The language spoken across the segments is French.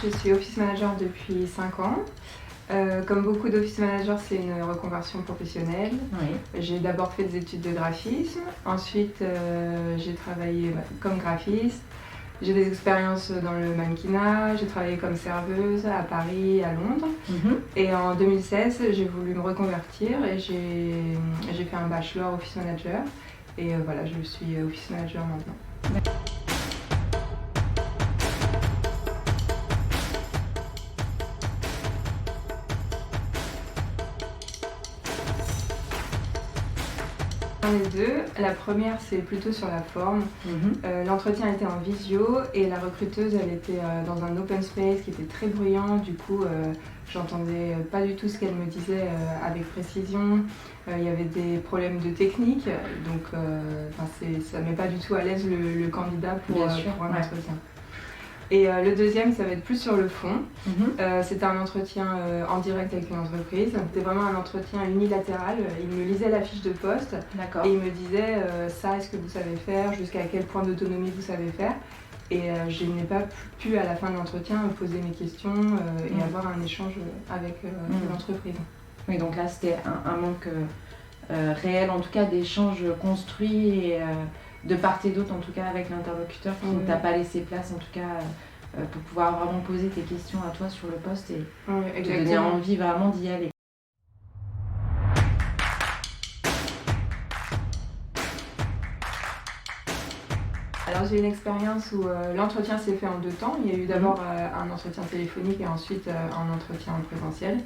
je suis office manager depuis 5 ans. Comme beaucoup d'office managers, c'est une reconversion professionnelle. Oui. J'ai d'abord fait des études de graphisme, ensuite j'ai travaillé comme graphiste. J'ai des expériences dans le mannequinat, j'ai travaillé comme serveuse à Paris, à Londres. Et en 2016, j'ai voulu me reconvertir et j'ai fait un bachelor office manager. Et voilà, je suis office manager maintenant. Les deux. La première, c'est plutôt sur la forme. L'entretien était en visio et la recruteuse, elle était dans un open space qui était très bruyant. Du coup, j'entendais pas du tout ce qu'elle me disait avec précision. Il y avait des problèmes de technique, donc ça met pas du tout à l'aise le candidat pour un entretien. Et le deuxième, ça va être plus sur le fond. C'était un entretien en direct avec une entreprise. C'était vraiment un entretien unilatéral. Il me lisait la fiche de poste et il me disait ça, est-ce que vous savez faire, jusqu'à quel point d'autonomie vous savez faire. Et je n'ai pas pu à la fin de l'entretien poser mes questions et avoir un échange avec l'entreprise. Oui, donc là c'était un manque réel, en tout cas d'échanges construits et de part et d'autre, en tout cas avec l'interlocuteur qui ne t'a pas laissé place, en tout cas pour pouvoir vraiment poser tes questions à toi sur le poste et te donner envie vraiment d'y aller. Alors j'ai une expérience où l'entretien s'est fait en 2 temps. Il y a eu d'abord un entretien téléphonique et ensuite un entretien en présentiel.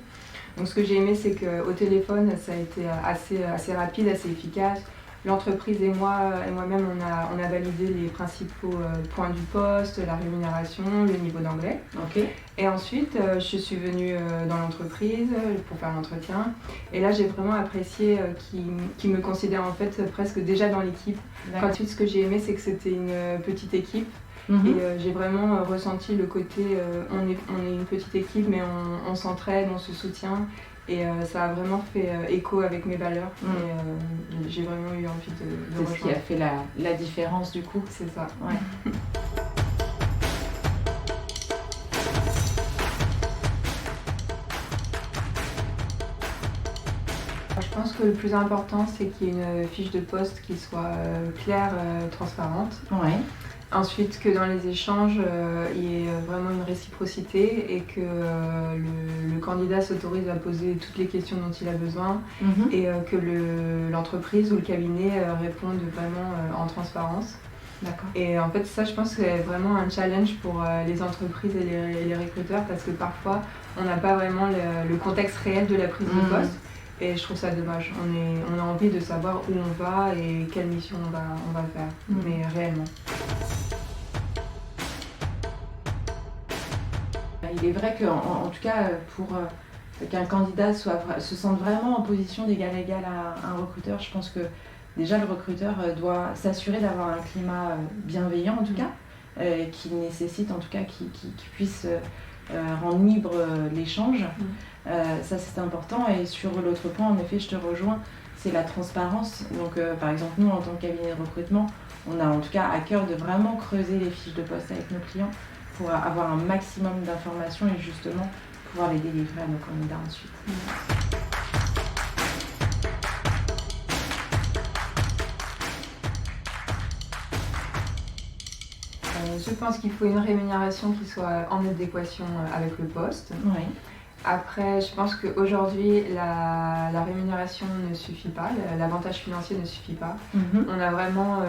Donc ce que j'ai aimé, c'est qu'au téléphone, ça a été assez rapide, assez efficace. L'entreprise et moi-même, on a validé les principaux points du poste, la rémunération, le niveau d'anglais. Et ensuite, je suis venue dans l'entreprise pour faire l'entretien. Et là, j'ai vraiment apprécié qu'ils me considèrent en fait presque déjà dans l'équipe. Ensuite, ce que j'ai aimé, c'est que c'était une petite équipe. Et j'ai vraiment ressenti le côté on est une petite équipe, mais on s'entraide, on se soutient. Et ça a vraiment fait écho avec mes valeurs. Et j'ai vraiment eu envie de rejoindre. C'est ce qui a fait la différence du coup. C'est ça. Ouais. Je pense que le plus important, c'est qu'il y ait une fiche de poste qui soit claire, transparente. Ensuite, que dans les échanges, il y ait vraiment une réciprocité et que le candidat s'autorise à poser toutes les questions dont il a besoin et que l'entreprise ou le cabinet réponde vraiment en transparence. Et en fait, ça, je pense que c'est vraiment un challenge pour les entreprises et les recruteurs parce que parfois, on n'a pas vraiment le contexte réel de la prise de poste. Et je trouve ça dommage. On a envie de savoir où on va et quelle mission on va faire, mais réellement. Il est vrai qu'en tout cas, pour qu'un candidat se sente vraiment en position d'égal à égal à un recruteur, je pense que déjà le recruteur doit s'assurer d'avoir un climat bienveillant en tout cas, qui nécessite en tout cas qu'il puisse rendre libre l'échange. Ça c'est important. Et sur l'autre point, en effet, je te rejoins, c'est la transparence. Donc par exemple, nous en tant que cabinet de recrutement, on a en tout cas à cœur de vraiment creuser les fiches de poste avec nos clients pour avoir un maximum d'informations et justement pouvoir les délivrer à nos candidats ensuite. Je pense qu'il faut une rémunération qui soit en adéquation avec le poste. Après, je pense qu'aujourd'hui, la rémunération ne suffit pas, l'avantage financier ne suffit pas. On a vraiment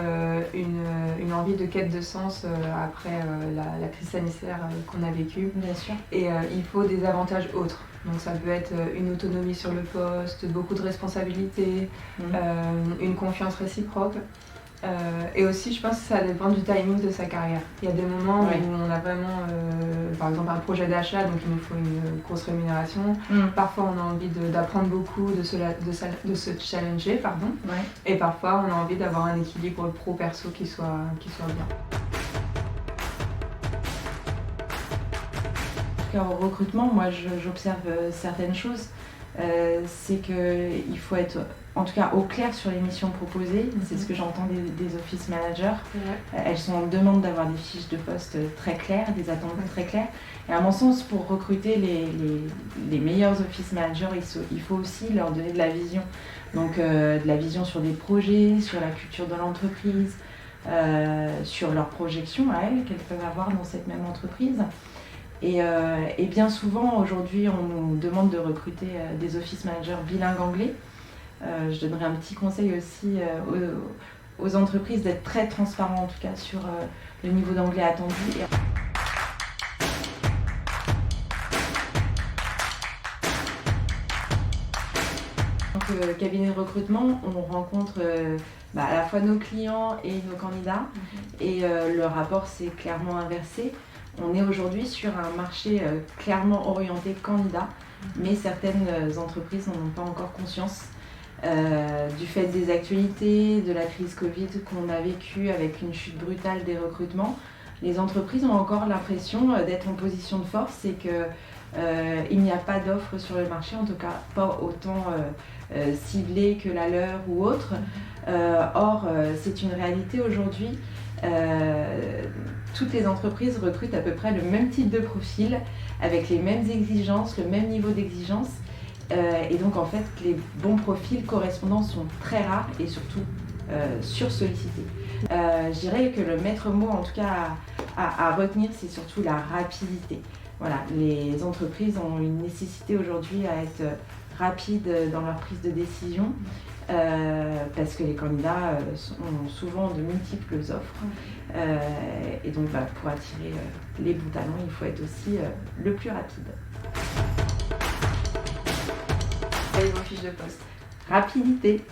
une envie de quête de sens après la crise sanitaire qu'on a vécue. Bien sûr. Et il faut des avantages autres. Donc ça peut être une autonomie sur le poste, beaucoup de responsabilités, une confiance réciproque. Et aussi, je pense que ça dépend du timing de sa carrière. Il y a des moments où on a vraiment, par exemple, un projet d'achat, donc il nous faut une grosse rémunération. Parfois, on a envie d'apprendre beaucoup, de se challenger, pardon. Et parfois, on a envie d'avoir un équilibre pro-perso qui soit bien. En tout cas, au recrutement, moi, j'observe certaines choses. c'est qu'il faut être en tout cas au clair sur les missions proposées. C'est ce que j'entends des office managers. Elles sont en demande d'avoir des fiches de poste très claires, des attentes très claires. Et à mon sens, pour recruter les meilleurs office managers, il faut aussi leur donner de la vision. Donc de la vision sur des projets, sur la culture de l'entreprise, sur leurs projections à elles qu'elles peuvent avoir dans cette même entreprise. Et bien souvent, aujourd'hui, on nous demande de recruter des office managers bilingues anglais. Je donnerais un petit conseil aussi aux entreprises d'être très transparents, en tout cas, sur le niveau d'anglais attendu. En tant que cabinet de recrutement, on rencontre à la fois nos clients et nos candidats. Et le rapport s'est clairement inversé. On est aujourd'hui sur un marché clairement orienté candidat, mais certaines entreprises n'en ont pas encore conscience. Du fait des actualités, de la crise Covid qu'on a vécue avec une chute brutale des recrutements, les entreprises ont encore l'impression d'être en position de force et qu'il n'y a pas d'offres sur le marché, en tout cas pas autant ciblées que la leur ou autre. Or, c'est une réalité aujourd'hui. Toutes les entreprises recrutent à peu près le même type de profil, avec les mêmes exigences, le même niveau d'exigence. Et donc en fait, les bons profils correspondants sont très rares et surtout sursollicités. Je dirais que le maître mot, en tout cas à retenir, c'est surtout la rapidité. Voilà, les entreprises ont une nécessité aujourd'hui à être rapides dans leur prise de décision. Parce que les candidats ont souvent de multiples offres et donc pour attirer les bons talents, il faut être aussi le plus rapide. Et vos fiches de poste. Rapidité.